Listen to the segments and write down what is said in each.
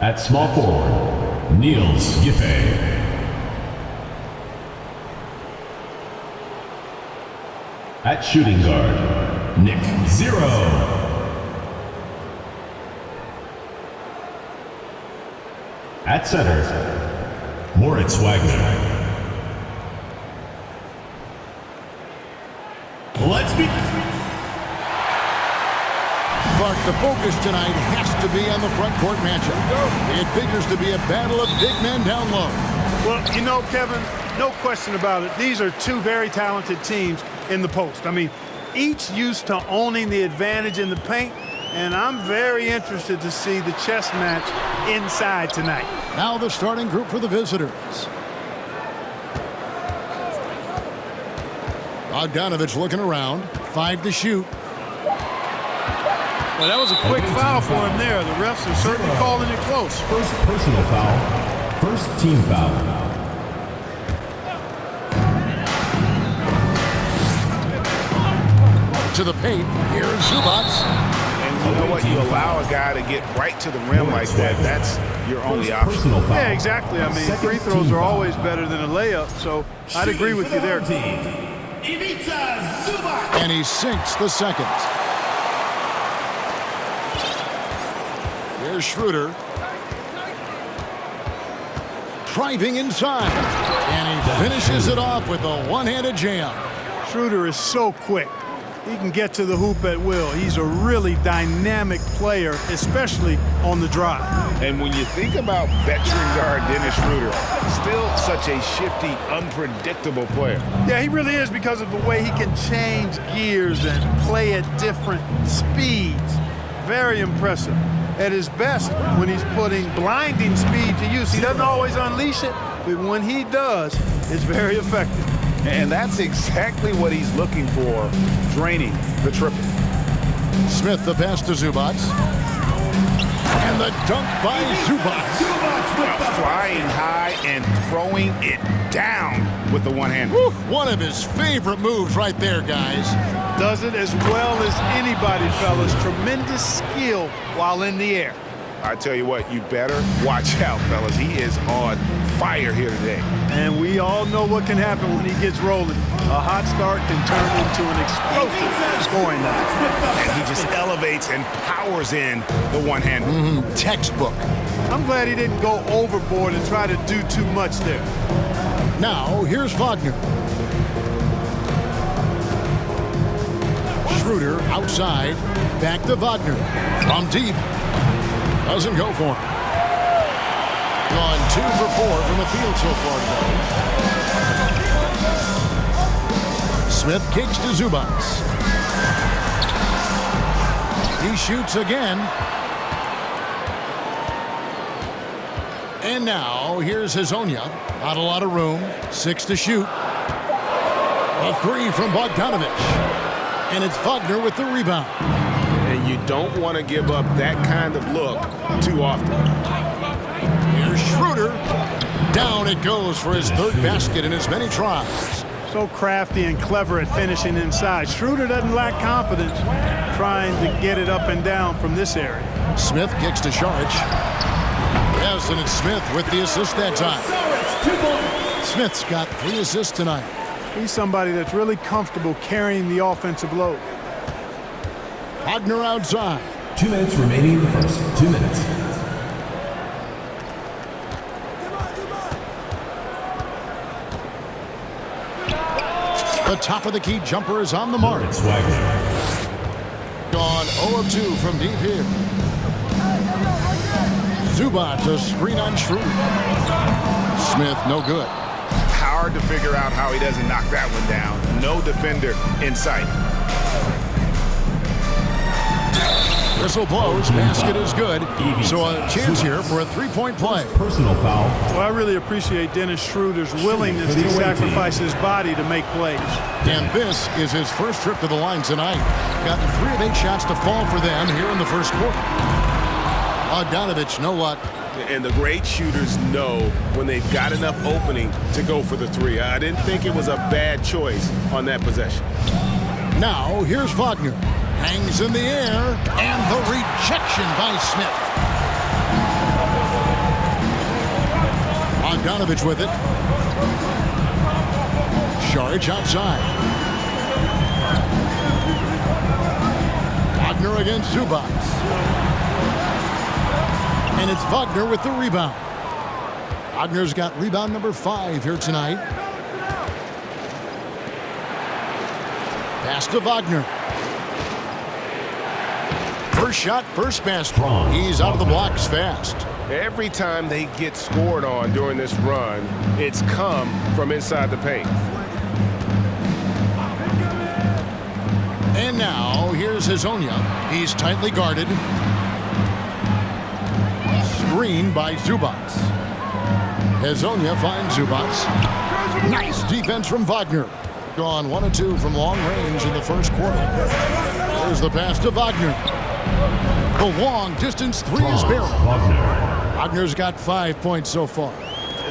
At small forward, Niels Giffey. At shooting guard, Nick Zero. At center, Moritz Wagner. Let's be... Clark, the focus tonight has to be on the front court matchup. It figures to be a battle of big men down low. Well, you know, Kevin, no question about it. These are two very talented teams in the post. I mean, each used to owning the advantage in the paint, and I'm very interested to see the chess match inside tonight. Now the starting group for the visitors. Bogdanovich looking around. 5 to shoot. Well, that was a quick foul for him there. The refs are certainly calling it close. First personal foul. First team foul. To the paint. Here's Zubac. And you know what? You allow a guy to get right to the rim like that. That's your only option. Yeah, exactly. I mean, free throws are always better than a layup, so I'd agree with you there. And he sinks the second. Here's Schroeder. Driving inside. And he finishes it off with a one-handed jam. Schroeder is so quick. He can get to the hoop at will. He's a really dynamic player, especially on the drive. And when you think about veteran guard Dennis Schroeder, still such a shifty, unpredictable player. Yeah, he really is because of the way he can change gears and play at different speeds. Very impressive. At his best when he's putting blinding speed to use. He doesn't always unleash it, but when he does, it's very effective. And that's exactly what he's looking for, draining the triple. Smith the pass to Zubac. And the dunk by Zubac. Flying high and throwing it down with the one-hand. One of his favorite moves right there, guys. Does it as well as anybody, fellas. Tremendous skill while in the air. I tell you what, you better watch out, fellas. He is on fire here today. And we all know what can happen when he gets rolling. A hot start can turn into an explosive scoring night. And he just elevates and powers in the one-hand. Textbook. I'm glad he didn't go overboard and try to do too much there. Now, here's Wagner. Schroeder outside. Back to Wagner. From deep. Doesn't go for him. Gone 2 for 4 from the field so far today. Smith kicks to Zubac. He shoots again. And now, here's Hazonia. Not a lot of room. 6 to shoot. A 3 from Bogdanovich. And it's Wagner with the rebound. And you don't want to give up that kind of look too often. Here's Schroeder. Down it goes for his third basket in as many tries. So crafty and clever at finishing inside. Schroeder doesn't lack confidence trying to get it up and down from this area. Smith kicks to Saric. Yes, and it's Smith with the assist that time. Smith's got 3 assists tonight. He's somebody that's really comfortable carrying the offensive load. Wagner outside. 2 minutes remaining in the first. 2 minutes. The top of the key jumper is on the mark. Moritz Wagner. Gone 0 of 2 from deep here. Zubac a screen on Schroeder. Smith no good. Hard to figure out how he doesn't knock that one down. No defender in sight. Whistle blows. Basket is good. So a chance here for a 3-point play. Personal foul. Well, I really appreciate Dennis Schroeder's willingness to sacrifice his body to make plays. And this is his first trip to the line tonight. Gotten 3 of 8 shots to fall for them here in the first quarter. Bogdanovich, no luck. And the great shooters know when they've got enough opening to go for the 3. I didn't think it was a bad choice on that possession. Now, here's Wagner. Hangs in the air, and the rejection by Smith. Bogdanovich with it. Saric outside. Wagner against Zubac. And it's Wagner with the rebound. Wagner's got rebound number 5 here tonight. Pass to Wagner. First shot, first basket. He's out of the blocks fast. Every time they get scored on during this run, it's come from inside the paint. And now, here's Hazonia. He's tightly guarded. Screen by Zubac. Hazonia finds Zubac. Nice defense from Wagner. Gone 1 of 2 from long range in the first quarter. Here's the pass to Wagner. The long distance 3 is barreled. Wagner's got 5 points so far.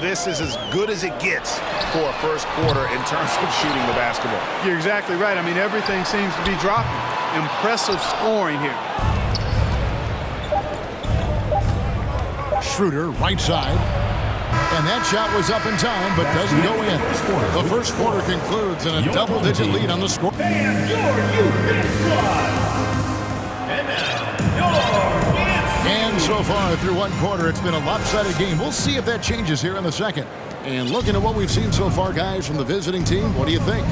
This is as good as it gets for a first quarter in terms of shooting the basketball. You're exactly right. I mean, everything seems to be dropping. Impressive scoring here. Schroeder, right side. And that shot was up in time, but doesn't go in. The first quarter concludes in a double-digit lead on the score. And so far through one quarter, it's been a lopsided game. We'll see if that changes here in the second. And looking at what we've seen so far, guys, from the visiting team, what do you think?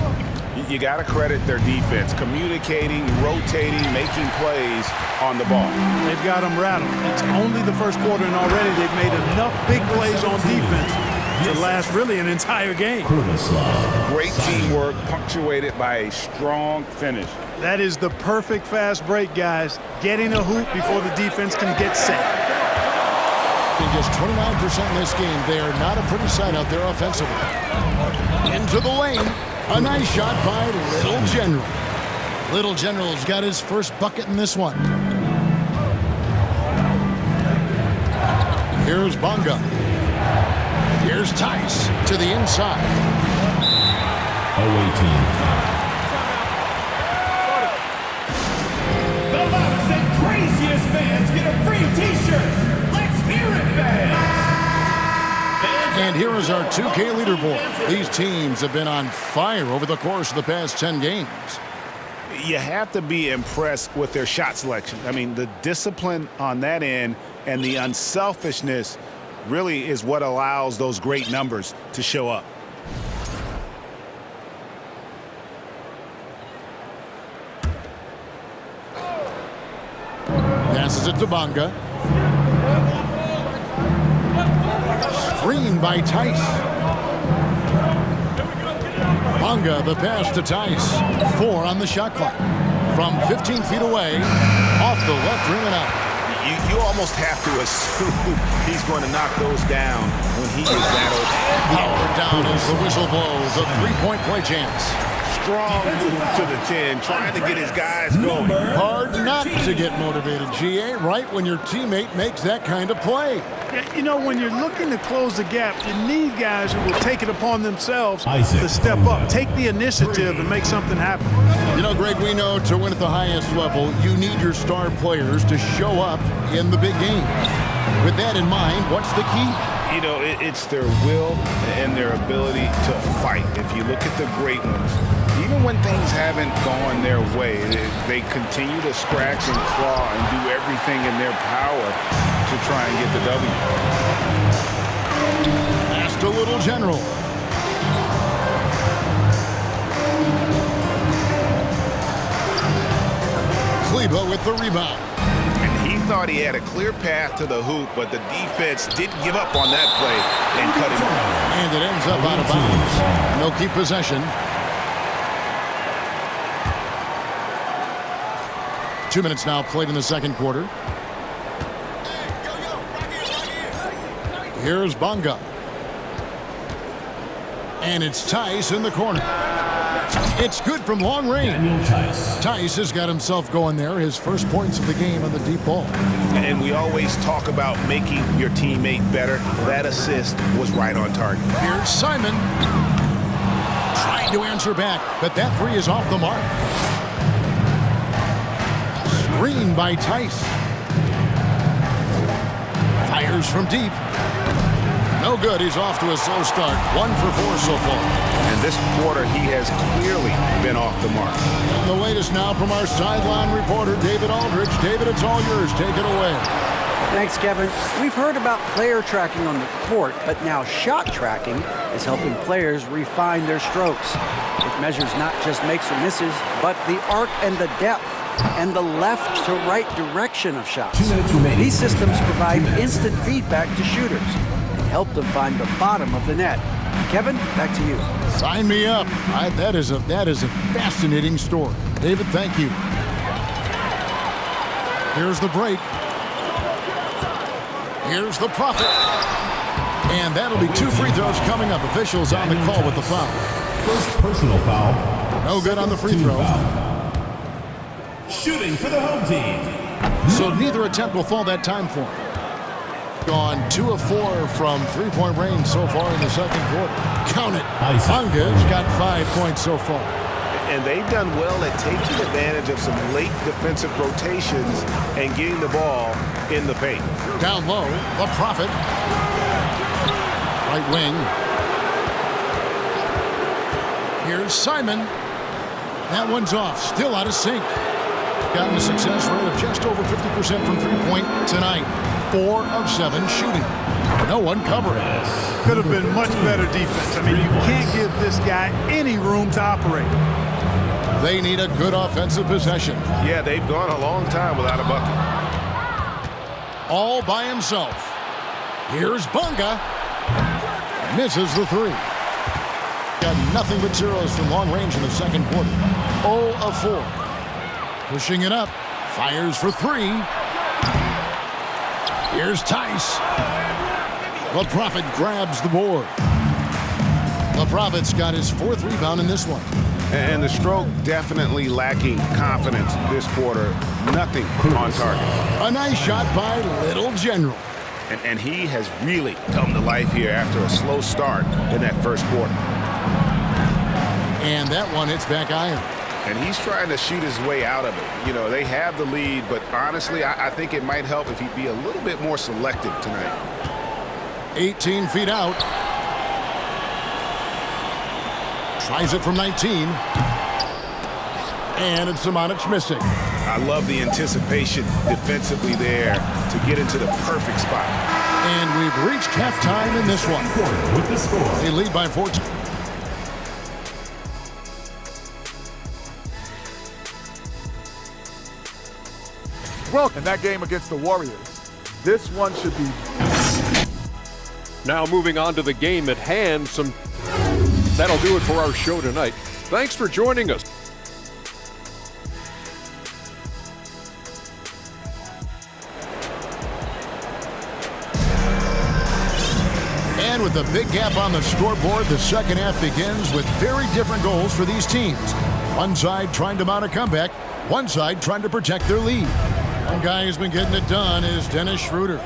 You got to credit their defense, communicating, rotating, making plays on the ball. They've got them rattled. It's only the first quarter, and already they've made enough big plays on defense to last really an entire game. Great teamwork punctuated by a strong finish. That is the perfect fast break, guys. Getting a hoop before the defense can get set. In just 29% in this game, they are not a pretty sight out there offensively. Into the lane. A nice shot by Little General. Little General's got his first bucket in this one. Here's Bonga. Here's Tice to the inside. Away team. The loudest and craziest fans get a free t-shirt. Let's hear it, fans. And here is our 2K leaderboard. These teams have been on fire over the course of the past 10 games. You have to be impressed with their shot selection. I mean, the discipline on that end and the unselfishness really is what allows those great numbers to show up. Passes it to Bonga. Screen by Tice. Bonga, the pass to Tice. 4 on the shot clock. From 15 feet away, off the left rim and out. You almost have to assume he's going to knock those down when he is that open. Powered down as the whistle blows. A 3-point play chance. Strong move to the 10, trying to get his guys going. Hard not to get motivated, GA, right when your teammate makes that kind of play. Yeah, you know, when you're looking to close the gap, you need guys who will take it upon themselves to step up, take the initiative, and make something happen. You know, Greg, we know to win at the highest level, you need your star players to show up in the big games. With that in mind, what's the key? You know, it's their will and their ability to fight. If you look at the great ones, even when things haven't gone their way, they continue to scratch and claw and do everything in their power to try and get the W. Pass to Little General. Kleba with the rebound. And he thought he had a clear path to the hoop, but the defense didn't give up on that play and cut him off. And it ends up out of bounds. No keep possession. 2 minutes now played in the second quarter. Here's Bonga. And it's Tice in the corner. It's good from long range. Tice has got himself going there. His first points of the game on the deep ball. And we always talk about making your teammate better. That assist was right on target. Here's Simon. Trying to answer back, but that three is off the mark. Screen by Tice. Fires from deep. No good. He's off to a slow start. 1 for 4 so far. And this quarter, he has clearly been off the mark. The latest now from our sideline reporter, David Aldridge. David, it's all yours. Take it away. Thanks, Kevin. We've heard about player tracking on the court, but now shot tracking is helping players refine their strokes. It measures not just makes or misses, but the arc and the depth and the left to right direction of shots. 2 minutes remaining. These systems provide instant feedback to shooters and help them find the bottom of the net. Kevin, back to you. Sign me up. That is a fascinating story. David, thank you. Here's the break. Here's the Prophet. And that'll be 2 free throws coming up. Officials on the call with the foul. First personal foul. No good on the free throw. Shooting for the home team. So neither attempt will fall that time for him. Gone 2 of 4 from three-point range so far in the second quarter. Count it. Bunga's got 5 points so far. And they've done well at taking advantage of some late defensive rotations and getting the ball in the paint. Down low, the Prophet. Right wing. Here's Simon. That one's off. Still out of sync. Gotten a success rate of just over 50% from three-point tonight. 4 of 7 shooting. No one covering. Could have been much better defense. I mean, you can't give this guy any room to operate. They need a good offensive possession. Yeah, they've gone a long time without a bucket. All by himself. Here's Bunga. Misses the 3. Got nothing but zeros from long range in the second quarter. 0 of 4. Pushing it up. Fires for 3. Here's Tice. The Prophet grabs the board. The Prophet's got his 4th rebound in this one. And the stroke definitely lacking confidence this quarter. Nothing on target. A nice shot by Little General. And he has really come to life here after a slow start in that first quarter. And that one hits back iron. And he's trying to shoot his way out of it. You know, they have the lead, but honestly, I think it might help if he'd be a little bit more selective tonight. 18 feet out. Tries it from 19. And it's Samanic missing. I love the anticipation defensively there to get into the perfect spot. And we've reached halftime in this one. With the score. They lead by 14. Well, in that game against the Warriors, this one should be. Now moving on to the game at hand, that'll do it for our show tonight. Thanks for joining us. And with a big gap on the scoreboard, the second half begins with very different goals for these teams. One side trying to mount a comeback, one side trying to protect their lead. One guy who's been getting it done is Dennis Schroeder.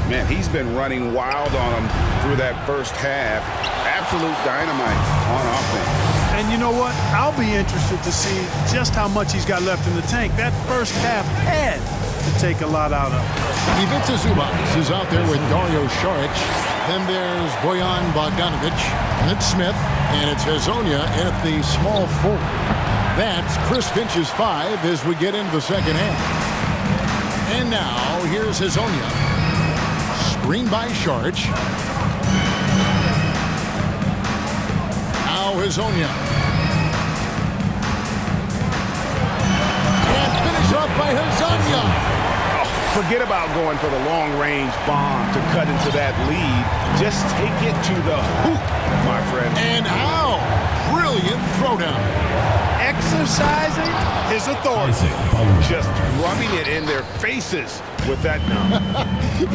Man, he's been running wild on them through that first half. Absolute dynamite on offense. And you know what? I'll be interested to see just how much he's got left in the tank. That first half had to take a lot out of him. Ivica Zubac is out there with Dario Saric. Then there's Bojan Bogdanovic, and it's Smith, and it's Hazonia at the small forward. That's Chris Finch's 5 as we get into the second half. And now, here's Hazonia. Screen by Saric. Now Hazonia. And finish off by Hazonia. Forget about going for the long-range bomb to cut into that lead. Just take it to the hoop, my friend. And how? Brilliant throwdown. Exercising his authority. Just rubbing it in their faces with that.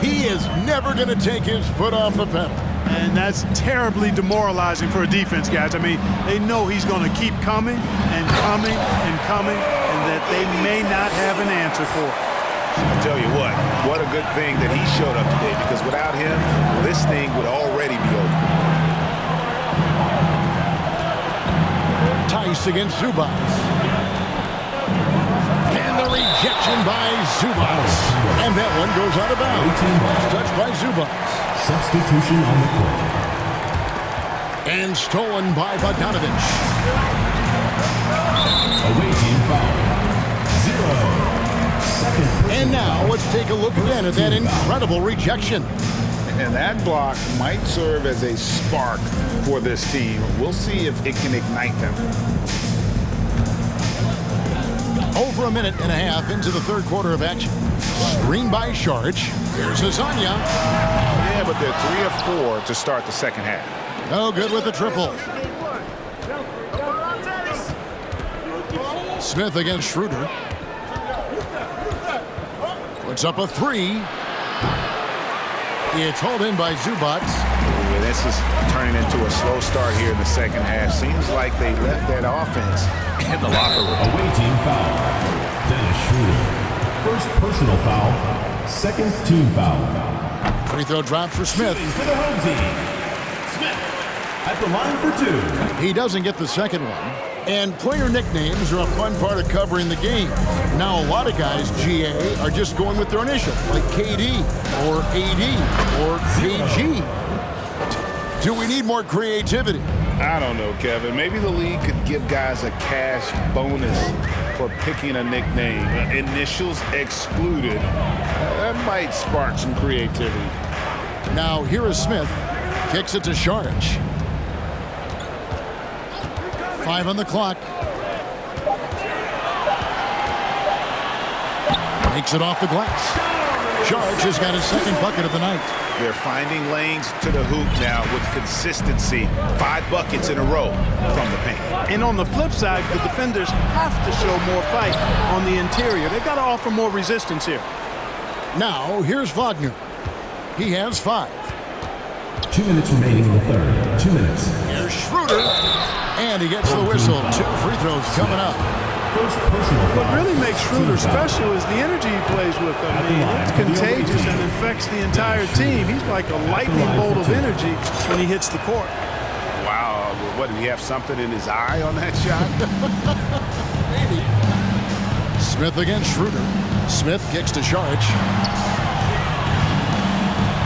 He is never going to take his foot off the pedal. And that's terribly demoralizing for a defense, guys. I mean, they know he's going to keep coming and coming and coming, and that they may not have an answer for it. I'll tell you what a good thing that he showed up today, because without him, this thing would already be over. Tice against Zubac. And the rejection by Zubac. And that one goes out of bounds. Touched by Zubac. Substitution on the court. And stolen by Bogdanovich. Away team foul. 0. Second. And now let's take a look again at that incredible rejection. And that block might serve as a spark for this team. We'll see if it can ignite them. Over a minute and a half into the third quarter of action. Screen by Saric. Here's Hazanya. Yeah, but they're 3 of 4 to start the second half. No good with the triple. Smith against Schroeder. Puts up a 3. It's hauled in by Zubac. Yeah, this is turning into a slow start here in the second half. Seems like they left that offense in the locker room. Away team foul. Dennis Schroeder. First personal foul. Second team foul. Free throw drop for Smith. For the home team. Smith at the line for 2. He doesn't get the second one. And player nicknames are a fun part of covering the game. Now a lot of guys, GA, are just going with their initials, like KD or AD or KG. Do we need more creativity? I don't know, Kevin. Maybe the league could give guys a cash bonus for picking a nickname. Initials excluded. That might spark some creativity. Now here is Smith. Kicks it to Saric. 5 on the clock. Makes it off the glass. Saric has got his second bucket of the night. They're finding lanes to the hoop now with consistency. 5 buckets in a row from the paint. And on the flip side, the defenders have to show more fight on the interior. They've got to offer more resistance here. Now here's Wagner. He has 5. 2 minutes remaining in the third. 2 minutes. Here's Schroeder. And he gets the whistle. 2 free throws coming up. First personal foul. What really makes Schroeder special is the energy he plays with. I mean, it's contagious and infects the entire team. He's like a lightning bolt of energy when he hits the court. Wow. What, did he have something in his eye on that shot? Maybe. Smith against Schroeder. Smith kicks to Saric.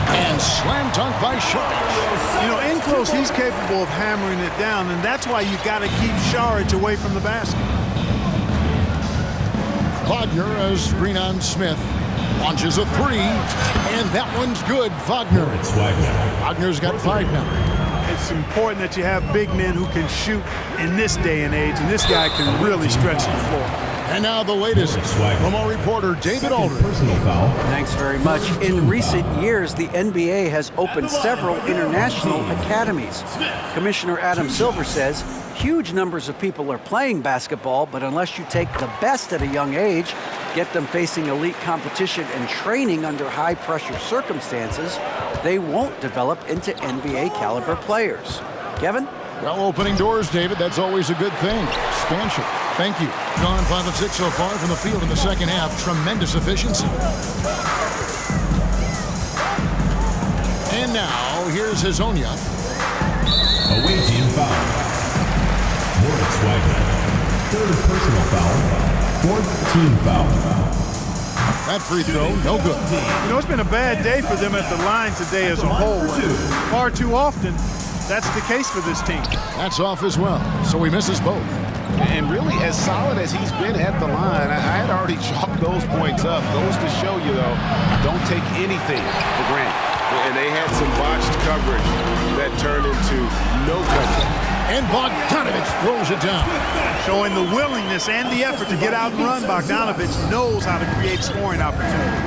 And slam dunk by Saric. You know, in close, he's capable of hammering it down, and that's why you've got to keep Saric away from the basket. Wagner as screen on Smith. Launches a 3, and that one's good. Wagner. It's Wagner. Wagner's got 5 now. It's important that you have big men who can shoot in this day and age, and this guy can really stretch the floor. And now the latest from our reporter, David Aldridge. Personal foul. Thanks very much. In recent years, the NBA has opened several international academies. Commissioner Adam Silver says huge numbers of people are playing basketball, but unless you take the best at a young age, get them facing elite competition and training under high-pressure circumstances, they won't develop into NBA-caliber players. Kevin? Well, opening doors, David, that's always a good thing. Expansion. Thank you. Gone 5 of 6 so far from the field in the second half. Tremendous efficiency. And now, here's Hazanya. Away team foul. Moritz Wagner. Third personal foul. Fourth team foul. That free throw, no good. You know, it's been a bad day for them at the line today as a whole. Far too often, that's the case for this team. That's off as well, so he misses both. And really, as solid as he's been at the line, I had already chalked those points up. Goes to show you, though, don't take anything for granted. And they had some botched coverage that turned into no coverage. And Bogdanovich throws it down. Showing the willingness and the effort to get out and run, Bogdanovich knows how to create scoring opportunities.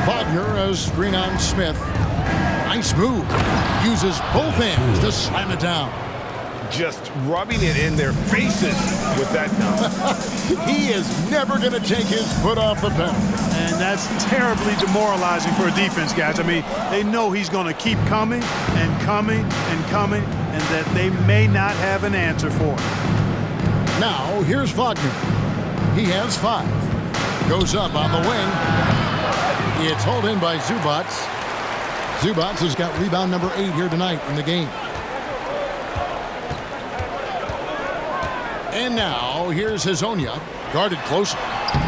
Wagner as screen on Smith. Nice move. Uses both hands to slam it down. Just rubbing it in their faces with that dunk. He is never going to take his foot off the pedal. And that's terribly demoralizing for a defense, guys. I mean, they know he's going to keep coming and coming and coming, and that they may not have an answer for it. Now, here's Wagner. He has 5. Goes up on the wing. It's hauled in by Zubac. Zubac has got rebound number 8 here tonight in the game. And now, here's Hazanya, guarded closer.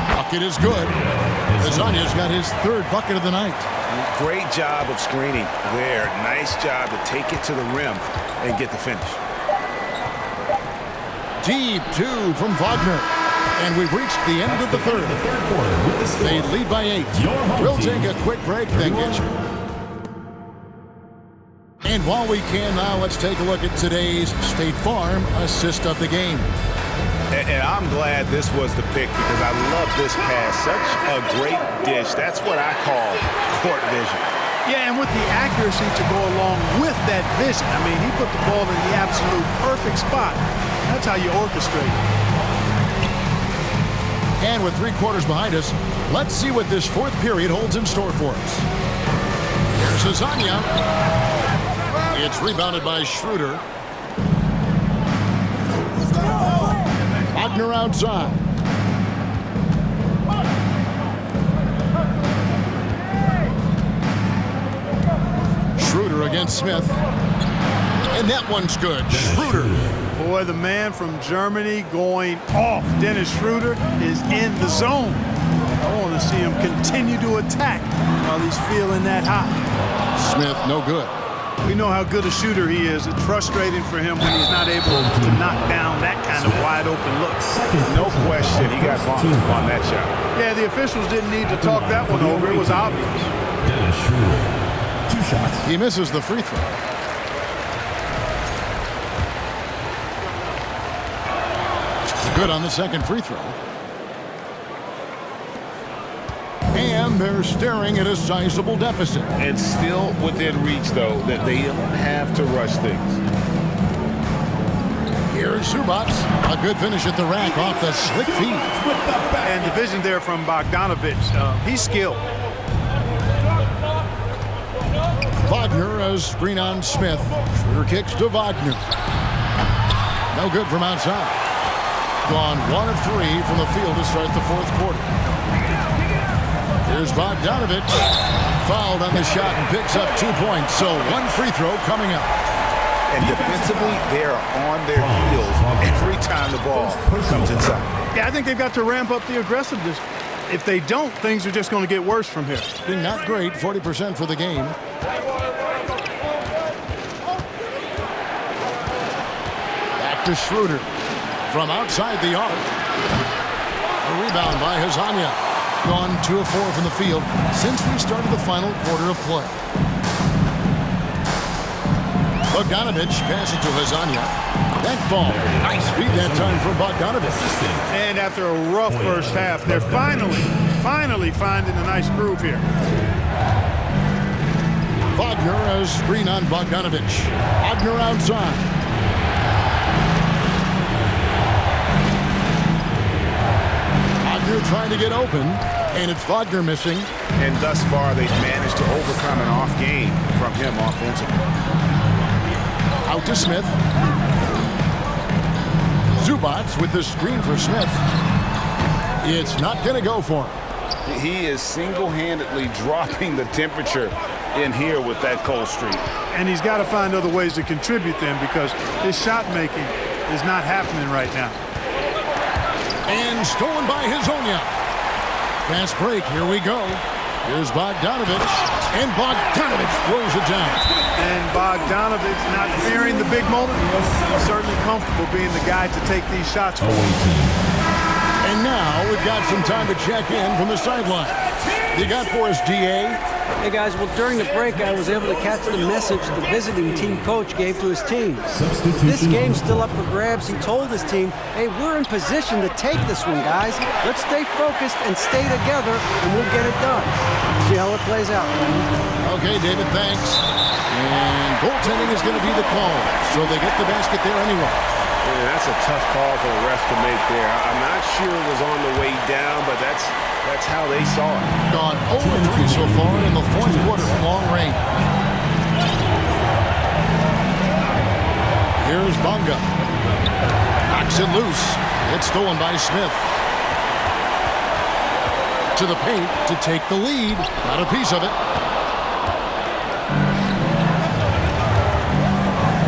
Bucket is good. Hazanya's got his 3rd bucket of the night. Great job of screening there. Nice job to take it to the rim and get the finish. Deep two from Wagner. And we've reached the end of the third. They lead by 8. We'll take a quick break, then get you. And while we can now, let's take a look at today's State Farm assist of the game. And I'm glad this was the pick because I love this pass. Such a great dish. That's what I call court vision. Yeah, and with the accuracy to go along with that vision. I mean, he put the ball in the absolute perfect spot. That's how you orchestrate it. And with 3 quarters behind us, let's see what this fourth period holds in store for us. Here's Azania. It's rebounded by Schroeder. Wagner outside. Schroeder against Smith. And that one's good. Schroeder. Boy, the man from Germany going off. Dennis Schroeder is in the zone. I want to see him continue to attack while he's feeling that hot. Smith, no good. We know how good a shooter he is. It's frustrating for him when he's not able to knock down that kind of wide open look. No question, he got bumped on that shot. Yeah, the officials didn't need to talk that one over. It was obvious. Dennis Schroeder. 2 shots. He misses the free throw. Good on the second free throw. And they're staring at a sizable deficit. And still within reach, though, that they don't have to rush things. Here's Zubac. A good finish at the rack off the slick feed. And the vision there from Bogdanovich. He's skilled. Wagner, a screen on Smith. Schroeder kicks to Wagner. No good from outside. Gone 1 of 3 from the field to start the fourth quarter. Here's Bogdanovich. Fouled on the shot and picks up 2 points. So 1 free throw coming up. And defensively, they are on their heels every time the ball comes inside. Yeah, I think they've got to ramp up the aggressiveness. If they don't, things are just going to get worse from here. Not great, 40% for the game. Back to Schroeder. From outside the arc. A rebound by Hazania. Gone 2 of 4 from the field since we started the final quarter of play. Bogdanovich passes to Hazania. That ball. Nice feed that time for Bogdanovich. And after a rough first half, they're finally finding a nice groove here. Wagner, a screen on Bogdanovich. Wagner outside. Trying to get open, and it's Wagner missing. And thus far, they've managed to overcome an off game from him offensively. Out to Smith. Zubac with the screen for Smith. It's not going to go for him. He is single-handedly dropping the temperature in here with that cold streak. And he's got to find other ways to contribute then because his shot making is not happening right now. And stolen by Hazonia. Fast break, here we go. Here's Bogdanovich. And Bogdanovich throws it down. And Bogdanovich not fearing the big moment. He's certainly comfortable being the guy to take these shots for him. And now we've got some time to check in from the sideline. You got for us, DA? Hey guys, well during the break I was able to catch the message the visiting team coach gave to his team. This game's still up for grabs. He told his team, hey, we're in position to take this one, guys. Let's stay focused and stay together and we'll get it done. See how it plays out. Okay, David, thanks. And goaltending is going to be the call, so they get the basket there anyway. Yeah, that's a tough call for the refs to make there. I'm not sure it was on the way down, but that's how they saw it. Gone 0-3 so far in the fourth quarter from long range. Here's Bonga. Knocks it loose. It's stolen by Smith. To the paint to take the lead. Got a piece of it.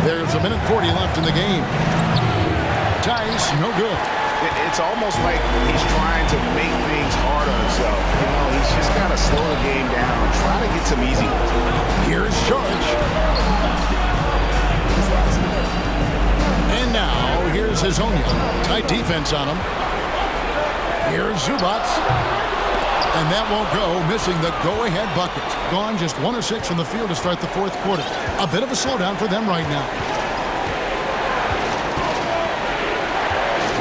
There's 1:40 left in the game. Tice, no good. It's it's almost like he's trying to make things hard on himself. You know, he's just got to slow the game down, try to get some easy ones. Here's George. And now, here's Hazonia. Tight defense on him. Here's Zubats. And that won't go, missing the go-ahead bucket. Gone just 1 of 6 from the field to start the fourth quarter. A bit of a slowdown for them right now.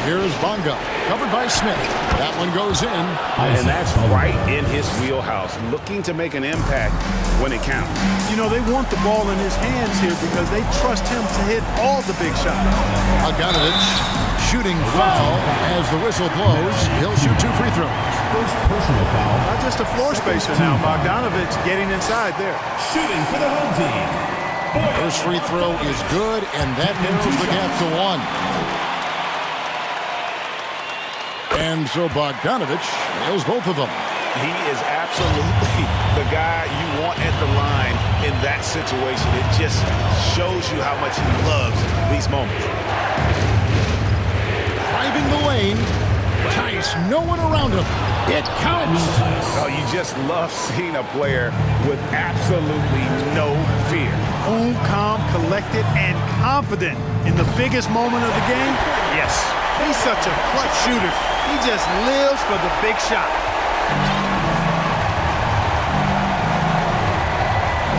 Here's Bonga, covered by Smith. That one goes in. And that's right in his wheelhouse, looking to make an impact when it counts. You know, they want the ball in his hands here because they trust him to hit all the big shots. Bogdanovich, shooting foul as the whistle blows. He'll shoot 2 free throws. First personal foul. Not just a floor spacer now. Bogdanovich getting inside there. Shooting for the home team. First free throw is good, and that narrows the gap to 1. And so Bogdanovich nails both of them. He is absolutely the guy you want at the line in that situation. It just shows you how much he loves these moments. Driving the lane. Tice, no one around him. It counts. Oh, you just love seeing a player with absolutely no fear. Cool, calm, collected, and confident in the biggest moment of the game. Yes, he's such a clutch shooter. He just lives for the big shot.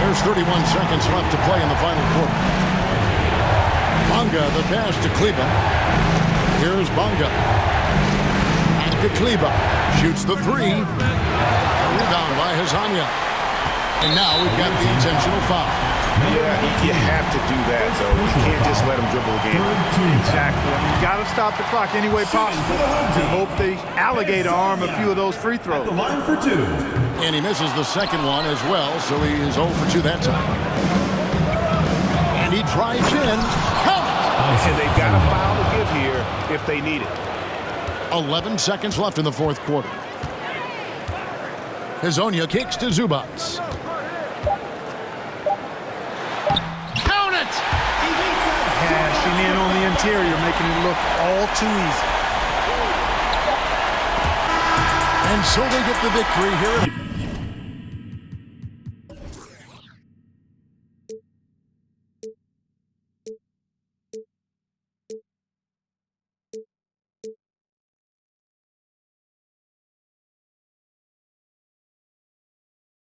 There's 31 seconds left to play in the final quarter. Bonga, the pass to Kleba. Here's Bonga. And to Kleba. Shoots the 3. A rebound by Hazonia. And now we've got the intentional foul. Yeah, you have to do that, though. You can't just let him dribble again. Exactly. I mean, you got to stop the clock any way possible. And hope they alligator arm a few of those free throws. The line for 2. And he misses the second one as well, so he is 0 for 2 that time. And he drives in. Count! And they've got a foul to give here if they need it. 11 seconds left in the fourth quarter. Hazonia kicks to Zubats. Count it! Cashing in on the interior, making it look all too easy. And so they get the victory here.